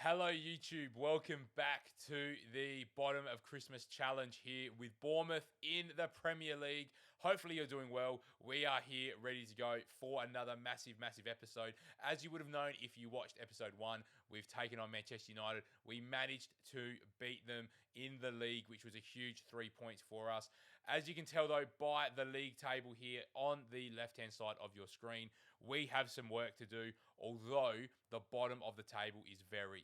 Hello YouTube, welcome back to the bottom of Christmas challenge here with Bournemouth in the Premier League. Hopefully you're doing well. We are here ready to go for another massive episode. As you would have known if you watched episode 1, we've taken on Manchester United. We managed to beat them in the league, which was a huge 3 points for us. As you can tell though by the league table here on the left hand side of your screen, we have some work to do, although the bottom of the table is very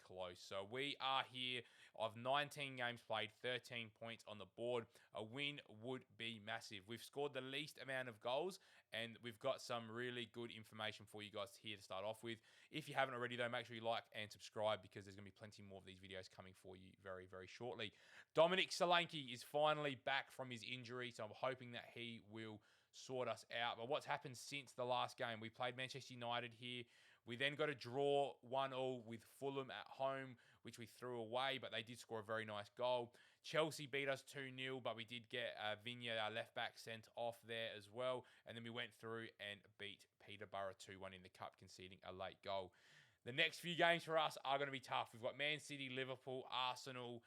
close. So we are here of 19 games played, 13 points on the board. A win would be massive. We've scored the least amount of goals, and we've got some really good information for you guys here to start off with. If you haven't already though, make sure you like and subscribe because there's going to be plenty more of these videos coming for you very shortly. Dominic Solanke is finally back from his injury, so I'm hoping that he will sort us out. But what's happened since the last game? We played Manchester United here. We then got a draw 1-1 with Fulham at home, which we threw away, but they did score a very nice goal. Chelsea beat us 2-0, but we did get Vinya, our left-back, sent off there as well. And then we went through and beat Peterborough 2-1 in the Cup, conceding a late goal. The next few games for us are going to be tough. We've got Man City, Liverpool, Arsenal.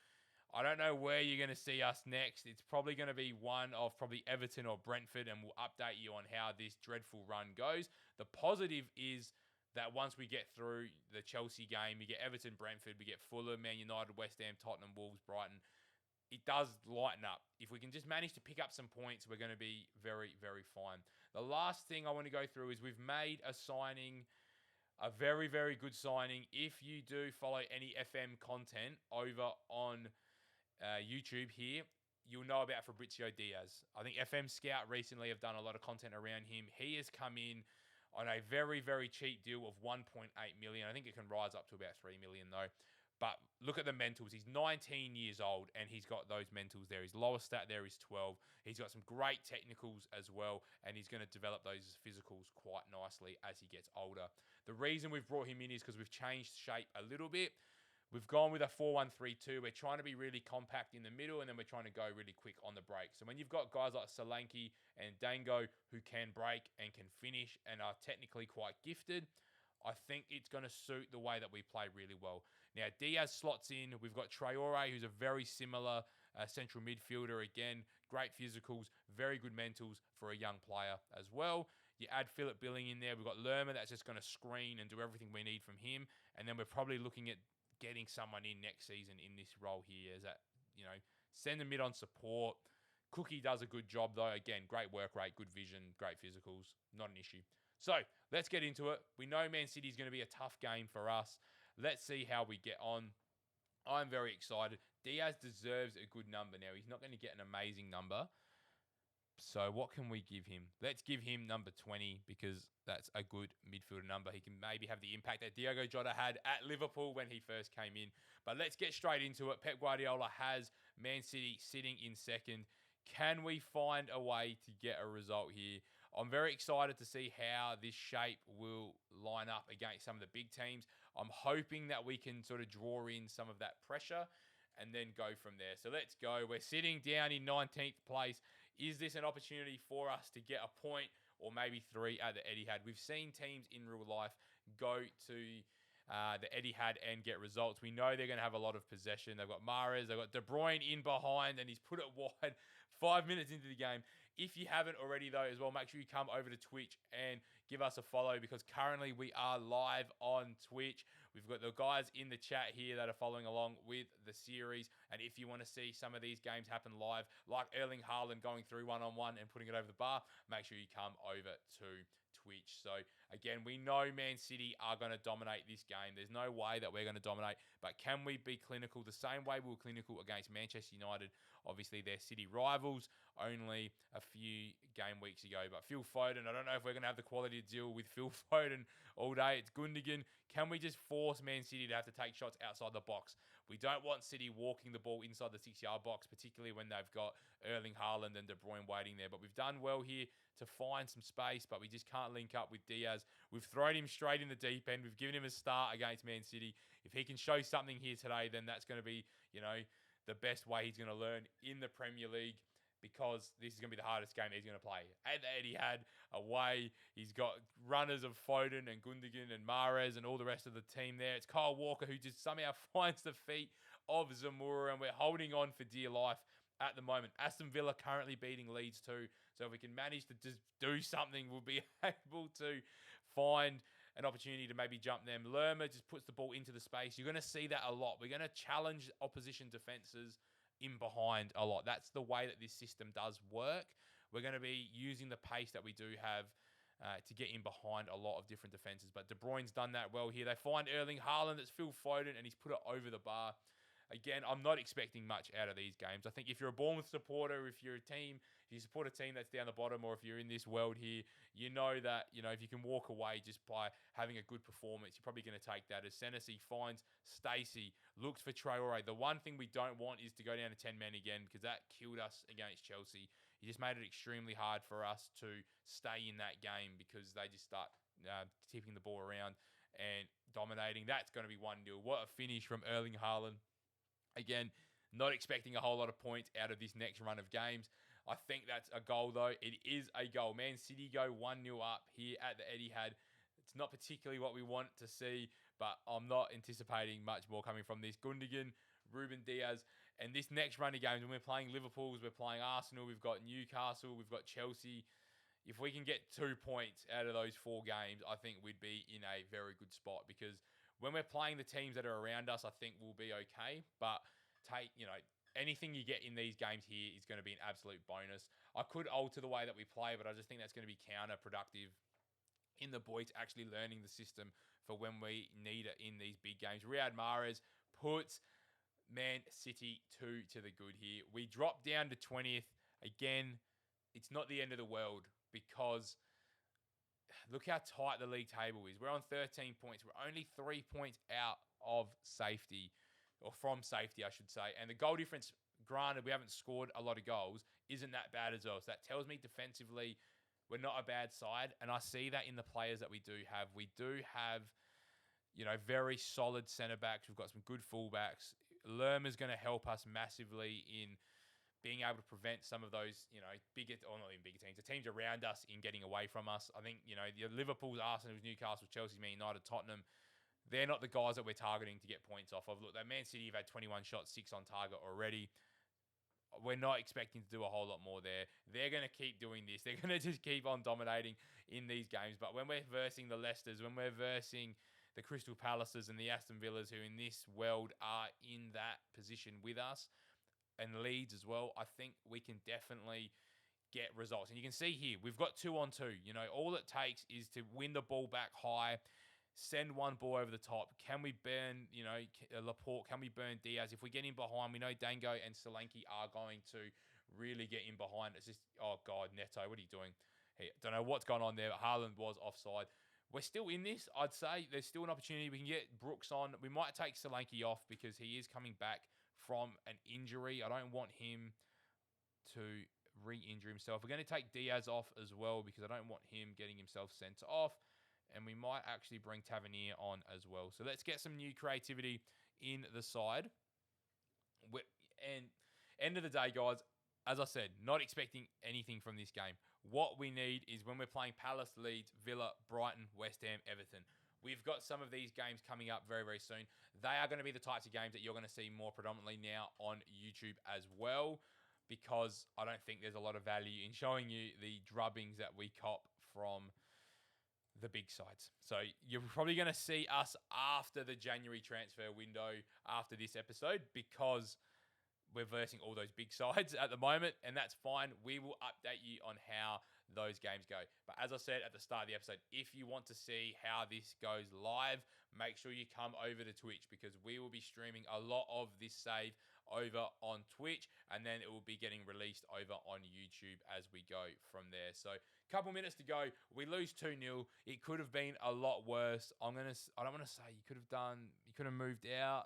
I don't know where you're going to see us next. It's probably going to be one of probably Everton or Brentford, and we'll update you on how this dreadful run goes. The positive is that once we get through the Chelsea game, we get Everton, Brentford, we get Fulham, Man United, West Ham, Tottenham, Wolves, Brighton. It does lighten up. If we can just manage to pick up some points, we're going to be very fine. The last thing I want to go through is we've made a signing, a very good signing. If you do follow any FM content over on YouTube here, you'll know about Fabrizio Diaz. I think FM Scout recently have done a lot of content around him. He has come in on a very cheap deal of 1.8 million. I think it can rise up to about 3 million though. But look at the mentals. He's 19 years old and he's got those mentals there. His lowest stat there is 12. He's got some great technicals as well, and he's going to develop those physicals quite nicely as he gets older. The reason we've brought him in is because we've changed shape a little bit. We've gone with a 4-1-3-2. We're trying to be really compact in the middle, and then we're trying to go really quick on the break. So when you've got guys like Solanke and Dango who can break and can finish and are technically quite gifted, I think it's going to suit the way that we play really well. Now, Diaz slots in. We've got Traore, who's a very similar central midfielder. Again, great physicals, very good mentals for a young player as well. You add Philip Billing in there. We've got Lerma that's just going to screen and do everything we need from him. And then we're probably looking at getting someone in next season in this role here as that, send them mid on support. Cookie does a good job though. Again, great work rate, good vision, great physicals, not an issue. So let's get into it. We know Man City is going to be a tough game for us. Let's see how we get on. I'm very excited. Diaz deserves a good number now. He's not going to get an amazing number. So what can we give him? Let's give him number 20 because that's a good midfielder number. He can maybe have the impact that Diogo Jota had at Liverpool when he first came in. But let's get straight into it. Pep Guardiola has Man City sitting in second. Can we find a way to get a result here? I'm very excited to see how this shape will line up against some of the big teams. I'm hoping that we can sort of draw in some of that pressure and then go from there. So let's go. We're sitting down in 19th place. Is this an opportunity for us to get a point or maybe 3 at the Etihad? We've seen teams in real life go to the Etihad and get results. We know they're going to have a lot of possession. They've got Mahrez, they've got De Bruyne in behind, and he's put it wide 5 minutes into the game. If you haven't already, though, as well, make sure you come over to Twitch and give us a follow because currently we are live on Twitch. We've got the guys in the chat here that are following along with the series. And if you want to see some of these games happen live, like Erling Haaland going through one-on-one and putting it over the bar, make sure you come over to Twitch. So again, we know Man City are going to dominate this game. There's no way that we're going to dominate, but can we be clinical the same way we were clinical against Manchester United? Obviously, they're City rivals only a few game weeks ago, but Phil Foden, I don't know if we're going to have the quality to deal with Phil Foden all day. It's Gundogan. Can we just force Man City to have to take shots outside the box? We don't want City walking the ball inside the 6-yard box, particularly when they've got Erling Haaland and De Bruyne waiting there. But we've done well here to find some space, but we just can't link up with Diaz. We've thrown him straight in the deep end. We've given him a start against Man City. If he can show something here today, then that's going to be, the best way he's going to learn in the Premier League. because this is going to be the hardest game he's going to play. At the Etihad, away, he's got runners of Foden and Gundogan and Mahrez and all the rest of the team there. It's Kyle Walker who just somehow finds the feet of Zamora, and we're holding on for dear life at the moment. Aston Villa currently beating Leeds too, so if we can manage to just do something, we'll be able to find an opportunity to maybe jump them. Lerma just puts the ball into the space. You're going to see that a lot. We're going to challenge opposition defenses in behind a lot. That's the way that this system does work. We're going to be using the pace that we do have to get in behind a lot of different defenses. But De Bruyne's done that well here. They find Erling Haaland, that's Phil Foden, and he's put it over the bar. Again, I'm not expecting much out of these games. I think if you're a Bournemouth supporter, if you support a team that's down the bottom, or if you're in this world here, you know that, if you can walk away just by having a good performance, you're probably going to take that. As Senesi finds Stacey, looks for Traore. The one thing we don't want is to go down to 10 men again, because that killed us against Chelsea. He just made it extremely hard for us to stay in that game because they just start tipping the ball around and dominating. That's going to be 1-0. What a finish from Erling Haaland. Again, not expecting a whole lot of points out of this next run of games. I think that's a goal, though. It is a goal. Man City go 1-0 up here at the Etihad. It's not particularly what we want to see, but I'm not anticipating much more coming from this. Gundogan, Ruben Diaz, and this next run of games, when we're playing Liverpool, we're playing Arsenal, we've got Newcastle, we've got Chelsea. If we can get 2 points out of those 4 games, I think we'd be in a very good spot, because when we're playing the teams that are around us, I think we'll be okay. But anything you get in these games here is going to be an absolute bonus. I could alter the way that we play, but I just think that's going to be counterproductive in the boys actually learning the system for when we need it in these big games. Riyad Mahrez puts Man City 2 to the good here. We drop down to 20th. Again, it's not the end of the world, because look how tight the league table is. We're on 13 points. We're only 3 points out of safety, or from safety, I should say. And the goal difference, granted, we haven't scored a lot of goals, isn't that bad as well. So that tells me defensively, we're not a bad side. And I see that in the players that we do have. We do have, very solid centre-backs. We've got some good full-backs. Lerma's going to help us massively in being able to prevent some of those, bigger, or not even bigger teams, the teams around us in getting away from us. I think, the Liverpool's, Arsenal's, Newcastle, Chelsea's, Man United, Tottenham, they're not the guys that we're targeting to get points off of. Look, that Man City have had 21 shots, 6 on target already. We're not expecting to do a whole lot more there. They're going to keep doing this. They're going to just keep on dominating in these games. But when we're versing the Leicesters, when we're versing the Crystal Palaces and the Aston Villas, who in this world are in that position with us, and Leeds as well, I think we can definitely get results. And you can see here, we've got 2-on-2. All it takes is to win the ball back high, send one ball over the top. Can we burn, Laporte? Can we burn Diaz? If we get in behind, we know Dango and Solanke are going to really get in behind. It's just, oh God, Neto, what are you doing? Hey, don't know what's going on there, but Haaland was offside. We're still in this, I'd say. There's still an opportunity. We can get Brooks on. We might take Solanke off because he is coming back from an injury. I don't want him to re-injure himself. We're going to take Diaz off as well because I don't want him getting himself sent off. And we might actually bring Tavernier on as well. So let's get some new creativity in the side. And end of the day, guys, as I said, not expecting anything from this game. What we need is when we're playing Palace, Leeds, Villa, Brighton, West Ham, Everton. We've got some of these games coming up very, very soon. They are going to be the types of games that you're going to see more predominantly now on YouTube as well, because I don't think there's a lot of value in showing you the drubbings that we cop from the big sides. So you're probably going to see us after the January transfer window after this episode, because we're versing all those big sides at the moment, and that's fine. We will update you on how those games go. But as I said at the start of the episode, if you want to see how this goes live, make sure you come over to Twitch, because we will be streaming a lot of this save over on Twitch, and then it will be getting released over on YouTube as we go from there. So couple minutes to go. We lose 2-0. It could have been a lot worse. I don't want to say you could have moved out.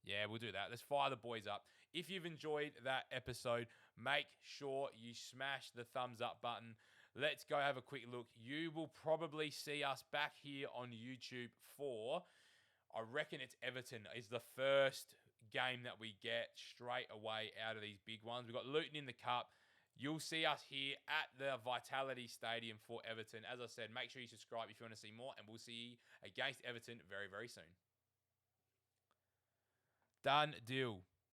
Yeah, we'll do that. Let's fire the boys up. If you've enjoyed that episode, make sure you smash the thumbs up button. Let's go have a quick look. You will probably see us back here on YouTube for, I reckon it's Everton is the first game that we get straight away out of these big ones. We've got Luton in the cup. you'll see us here at the Vitality Stadium for Everton. As I said, make sure you subscribe if you want to see more, and we'll see you against Everton very, very soon. Done deal.